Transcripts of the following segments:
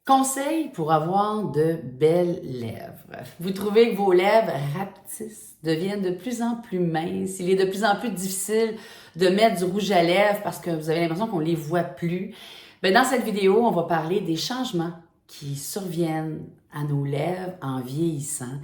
Conseil pour avoir de belles lèvres. Vous trouvez que vos lèvres rapetissent, deviennent de plus en plus minces. Il est de plus en plus difficile de mettre du rouge à lèvres parce que vous avez l'impression qu'on ne les voit plus. Bien, dans cette vidéo, on va parler des changements qui surviennent à nos lèvres en vieillissant.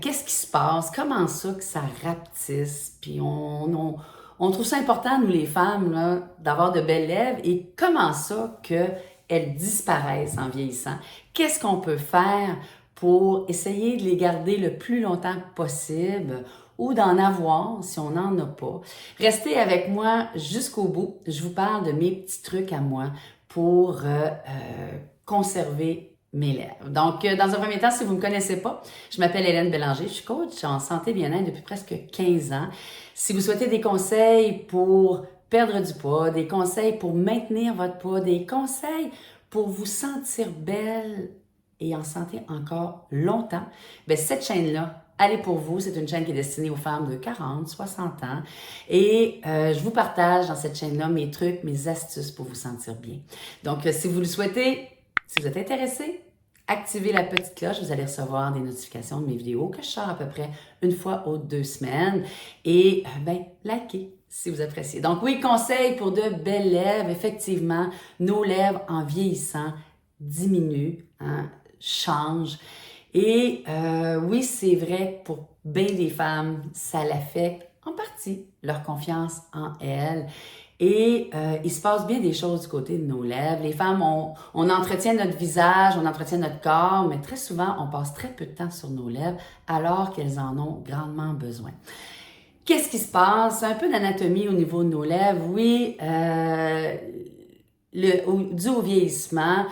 Qu'est-ce qui se passe? Comment ça que ça rapetisse? Puis on trouve ça important, nous les femmes, là, d'avoir de belles lèvres. Et comment ça que elles disparaissent en vieillissant? Qu'est-ce qu'on peut faire pour essayer de les garder le plus longtemps possible ou d'en avoir si on n'en a pas? Restez avec moi jusqu'au bout. Je vous parle de mes petits trucs à moi pour conserver mes lèvres. Donc, dans un premier temps, si vous ne me connaissez pas, je m'appelle Hélène Bélanger, je suis coach en santé bien-être depuis presque 15 ans. Si vous souhaitez des conseils pour perdre du poids, des conseils pour maintenir votre poids, des conseils pour vous sentir belle et en santé encore longtemps, bien, cette chaîne-là, elle est pour vous. C'est une chaîne qui est destinée aux femmes de 40, 60 ans. Et je vous partage dans cette chaîne-là mes trucs, mes astuces pour vous sentir bien. Donc, si vous le souhaitez, si vous êtes intéressé, activez la petite cloche. Vous allez recevoir des notifications de mes vidéos que je sors à peu près une fois aux 2 semaines. Et, ben, likez si vous appréciez. Donc oui, conseil pour de belles lèvres. Effectivement, nos lèvres en vieillissant diminuent, hein, changent. Et oui, c'est vrai, pour bien des femmes, ça l'affecte en partie leur confiance en elles. Et il se passe bien des choses du côté de nos lèvres. Les femmes, on entretient notre visage, on entretient notre corps, mais très souvent, on passe très peu de temps sur nos lèvres alors qu'elles en ont grandement besoin. Qu'est-ce qui se passe? Un peu d'anatomie au niveau de nos lèvres. Oui, dû au vieillissement,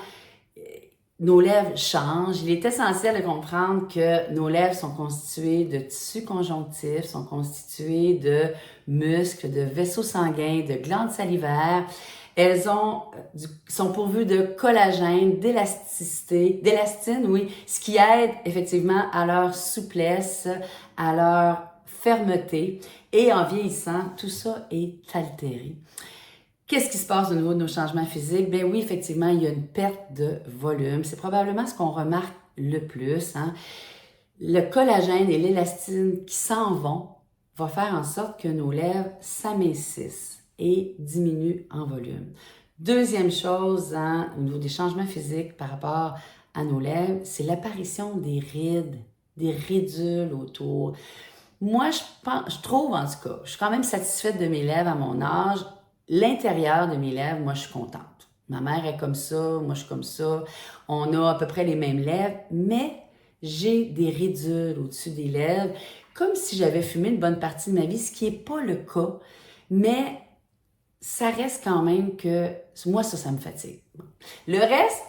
nos lèvres changent. Il est essentiel de comprendre que nos lèvres sont constituées de tissus conjonctifs, sont constituées de muscles, de vaisseaux sanguins, de glandes salivaires. Elles sont pourvues de collagène, d'élasticité, d'élastine, oui, ce qui aide effectivement à leur souplesse, à leur fermeté. Et en vieillissant, tout ça est altéré. Qu'est-ce qui se passe au niveau de nos changements physiques? Bien oui, effectivement, il y a une perte de volume. C'est probablement ce qu'on remarque le plus, hein? Le collagène et l'élastine qui s'en vont va faire en sorte que nos lèvres s'amincissent et diminuent en volume. Deuxième chose, hein, au niveau des changements physiques par rapport à nos lèvres, c'est l'apparition des rides, des ridules autour. Moi, je trouve en tout cas, je suis quand même satisfaite de mes lèvres à mon âge. L'intérieur de mes lèvres, moi, je suis contente. Ma mère est comme ça, moi, je suis comme ça. On a à peu près les mêmes lèvres, mais j'ai des ridules au-dessus des lèvres, comme si j'avais fumé une bonne partie de ma vie, ce qui n'est pas le cas. Mais ça reste quand même que, moi, ça me fatigue. Le reste,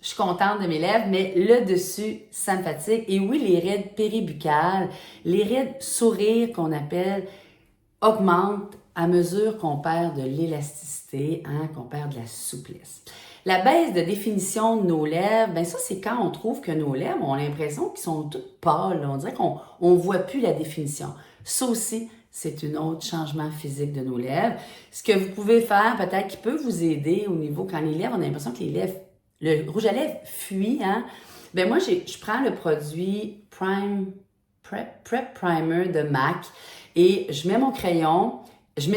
je suis contente de mes lèvres, mais le dessus, ça me fatigue. Et oui, les rides péribuccales, les rides sourires qu'on appelle, augmentent à mesure qu'on perd de l'élasticité, hein, qu'on perd de la souplesse. La baisse de définition de nos lèvres, ben ça, c'est quand on trouve que nos lèvres ont l'impression qu'elles sont toutes pâles. On dirait qu'on ne voit plus la définition. Ça aussi, c'est un autre changement physique de nos lèvres. Ce que vous pouvez faire, peut-être, qui peut vous aider au niveau, quand les lèvres, on a l'impression que les lèvres, le rouge à lèvres fuit, hein? Ben moi, je prends le produit Prep Primer de MAC et je mets mon crayon, je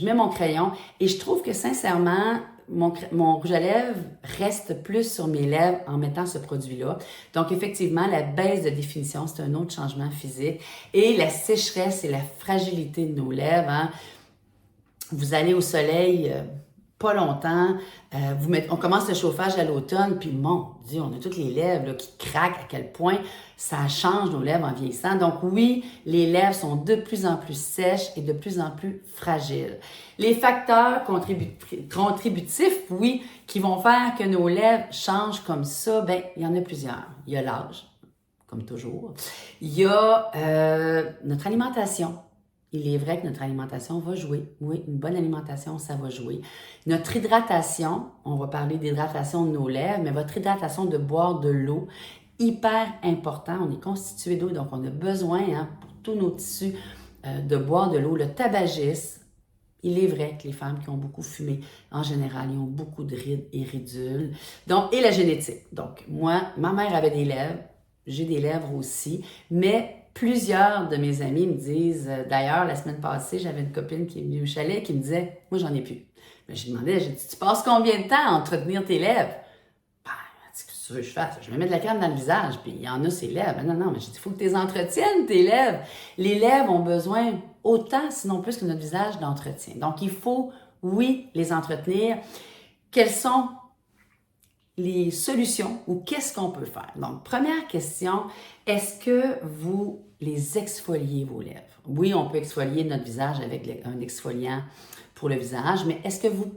mets mon crayon et je trouve que sincèrement, mon rouge à lèvres reste plus sur mes lèvres en mettant ce produit-là. Donc effectivement, la baisse de définition, c'est un autre changement physique. Et la sécheresse et la fragilité de nos lèvres, hein. Vous allez au soleil pas longtemps, on commence le chauffage à l'automne, puis mon Dieu, on a toutes les lèvres là, qui craquent, à quel point ça change nos lèvres en vieillissant. Donc oui, les lèvres sont de plus en plus sèches et de plus en plus fragiles. Les facteurs contributifs, oui, qui vont faire que nos lèvres changent comme ça, ben il y en a plusieurs. Il y a l'âge, comme toujours. Il y a notre alimentation. Il est vrai que notre alimentation va jouer. Oui, une bonne alimentation, ça va jouer. Notre hydratation, on va parler d'hydratation de nos lèvres, mais votre hydratation de boire de l'eau, hyper important. On est constitué d'eau, donc on a besoin, hein, pour tous nos tissus, de boire de l'eau. Le tabagisme, Il est vrai que les femmes qui ont beaucoup fumé, en général, ils ont beaucoup de rides et ridules. Donc, et la génétique. Donc, moi, ma mère avait des lèvres, j'ai des lèvres aussi, mais plusieurs de mes amis me disent, d'ailleurs, la semaine passée, j'avais une copine qui est venue au chalet qui me disait, moi, j'en ai plus. Mais j'ai demandé, j'ai dit, tu passes combien de temps à entretenir tes lèvres? Ben, qu'est-ce que tu veux que je fasse? Je vais mettre de la crème dans le visage, puis il y en a, ses lèvres. Ben non, mais j'ai dit, il faut que tu les entretiennes, tes lèvres. Les lèvres ont besoin autant, sinon plus que notre visage, d'entretien. Donc, il faut, oui, les entretenir. Quelles sont les solutions ou qu'est-ce qu'on peut faire? Donc, première question, est-ce que vous les exfoliez vos lèvres? Oui, on peut exfolier notre visage avec un exfoliant pour le visage, mais est-ce que vous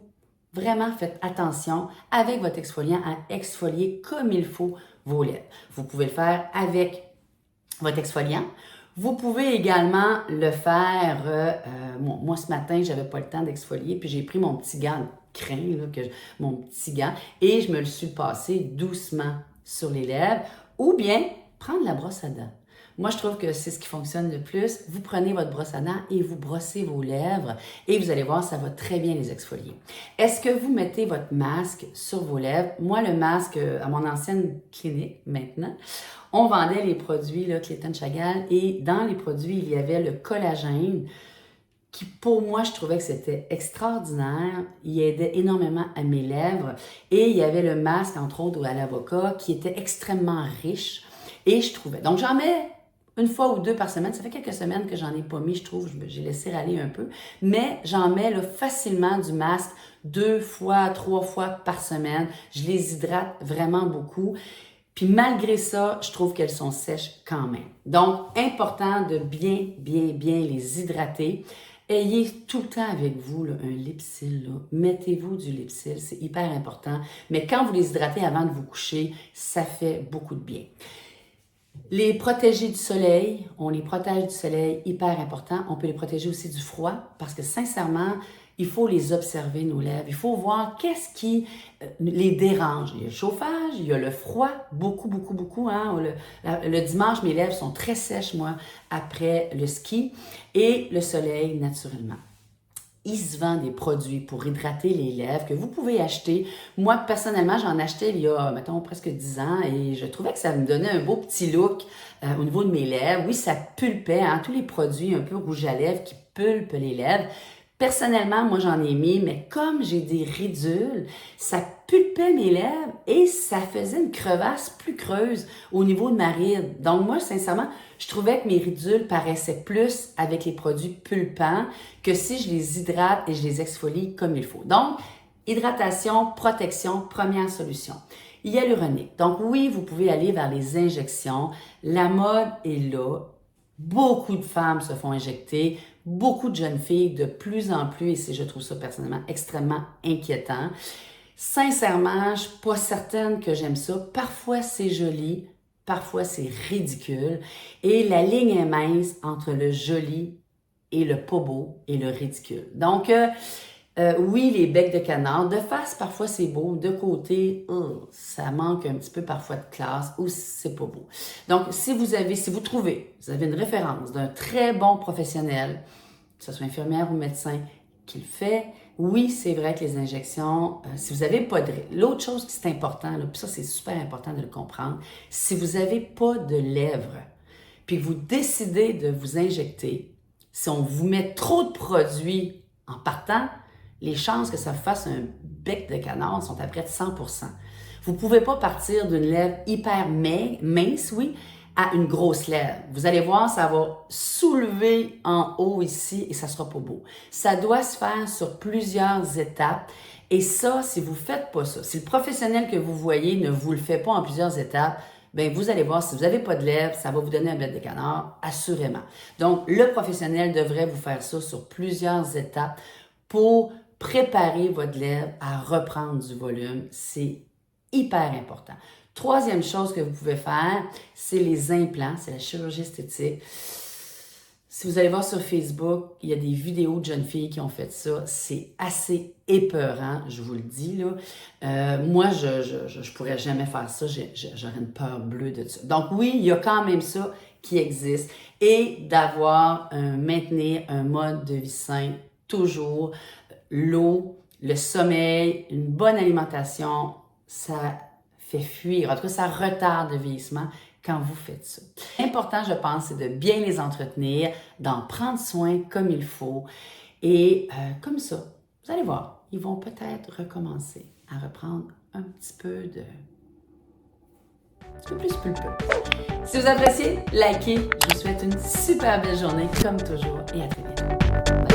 vraiment faites attention avec votre exfoliant à exfolier comme il faut vos lèvres? Vous pouvez le faire avec votre exfoliant. Vous pouvez également le faire, moi ce matin, j'avais pas le temps d'exfolier, puis j'ai pris mon petit gant de crin, là, mon petit gant, et je me le suis passé doucement sur les lèvres, ou bien prendre la brosse à dents. Moi, je trouve que c'est ce qui fonctionne le plus. Vous prenez votre brosse à dents et vous brossez vos lèvres et vous allez voir, ça va très bien les exfolier. Est-ce que vous mettez votre masque sur vos lèvres? Moi, le masque, à mon ancienne clinique maintenant, on vendait les produits là, Clayton Chagall et dans les produits, il y avait le collagène qui, pour moi, je trouvais que c'était extraordinaire. Il aidait énormément à mes lèvres et il y avait le masque, entre autres, à l'avocat qui était extrêmement riche et je trouvais. Donc, j'en mets une fois ou deux par semaine. Ça fait quelques semaines que j'en ai pas mis, je trouve. J'ai laissé aller un peu. Mais j'en mets là, facilement du masque 2 fois, 3 fois par semaine. Je les hydrate vraiment beaucoup. Puis malgré ça, je trouve qu'elles sont sèches quand même. Donc, important de bien les hydrater. Ayez tout le temps avec vous là, un Lip-Sil. Mettez-vous du Lip-Sil, c'est hyper important. Mais quand vous les hydratez avant de vous coucher, ça fait beaucoup de bien. Les protéger du soleil, on les protège du soleil, hyper important. On peut les protéger aussi du froid parce que sincèrement, il faut les observer, nos lèvres. Il faut voir qu'est-ce qui les dérange. Il y a le chauffage, il y a le froid, beaucoup. Hein? Le dimanche, mes lèvres sont très sèches, moi, après le ski. Et le soleil, naturellement. Il se vend des produits pour hydrater les lèvres que vous pouvez acheter. Moi, personnellement, j'en achetais il y a, mettons, presque 10 ans et je trouvais que ça me donnait un beau petit look au niveau de mes lèvres. Oui, ça pulpait, hein, tous les produits un peu rouge à lèvres qui pulpent les lèvres. Personnellement, moi, j'en ai mis, mais comme j'ai des ridules, ça pulpait mes lèvres et ça faisait une crevasse plus creuse au niveau de ma ride. Donc, moi, sincèrement, je trouvais que mes ridules paraissaient plus avec les produits pulpants que si je les hydrate et je les exfolie comme il faut. Donc, hydratation, protection, première solution. Hyaluronique. Donc, oui, vous pouvez aller vers les injections. La mode est là. Beaucoup de femmes se font injecter, beaucoup de jeunes filles de plus en plus, et je trouve ça personnellement extrêmement inquiétant. Sincèrement, je suis pas certaine que j'aime ça. Parfois, c'est joli, parfois, c'est ridicule. Et la ligne est mince entre le joli et le pas beau et le ridicule. Donc, oui, les becs de canard. De face, parfois, c'est beau. De côté, ça manque un petit peu parfois de classe ou c'est pas beau. Donc, si vous trouvez, vous avez une référence d'un très bon professionnel, que ce soit infirmière ou médecin, qui le fait, oui, c'est vrai que les injections, si vous n'avez pas de... L'autre chose qui est important, là, puis ça, c'est super important de le comprendre, si vous n'avez pas de lèvres, puis que vous décidez de vous injecter, si on vous met trop de produits en partant, les chances que ça fasse un bec de canard sont à près de 100%. Vous ne pouvez pas partir d'une lèvre hyper mince, oui, à une grosse lèvre. Vous allez voir, ça va soulever en haut ici et ça ne sera pas beau. Ça doit se faire sur plusieurs étapes. Et ça, si vous ne faites pas ça, si le professionnel que vous voyez ne vous le fait pas en plusieurs étapes, bien, vous allez voir, si vous n'avez pas de lèvres, ça va vous donner un bec de canard, assurément. Donc, le professionnel devrait vous faire ça sur plusieurs étapes pour préparer votre lèvre à reprendre du volume. C'est hyper important. Troisième chose que vous pouvez faire, c'est les implants, c'est la chirurgie esthétique. Si vous allez voir sur Facebook, il y a des vidéos de jeunes filles qui ont fait ça. C'est assez épeurant, je vous le dis, là. Moi, je pourrais jamais faire ça. J'aurais une peur bleue de ça. Donc oui, il y a quand même ça qui existe. Et maintenir un mode de vie sain toujours. L'eau, le sommeil, une bonne alimentation, ça fait fuir, en tout cas, ça retarde le vieillissement quand vous faites ça. L'important, je pense, c'est de bien les entretenir, d'en prendre soin comme il faut. Et comme ça, vous allez voir, ils vont peut-être recommencer à reprendre un petit peu plus pulpeux. Si vous appréciez, likez. Je vous souhaite une super belle journée, comme toujours, et à très bientôt. Bye.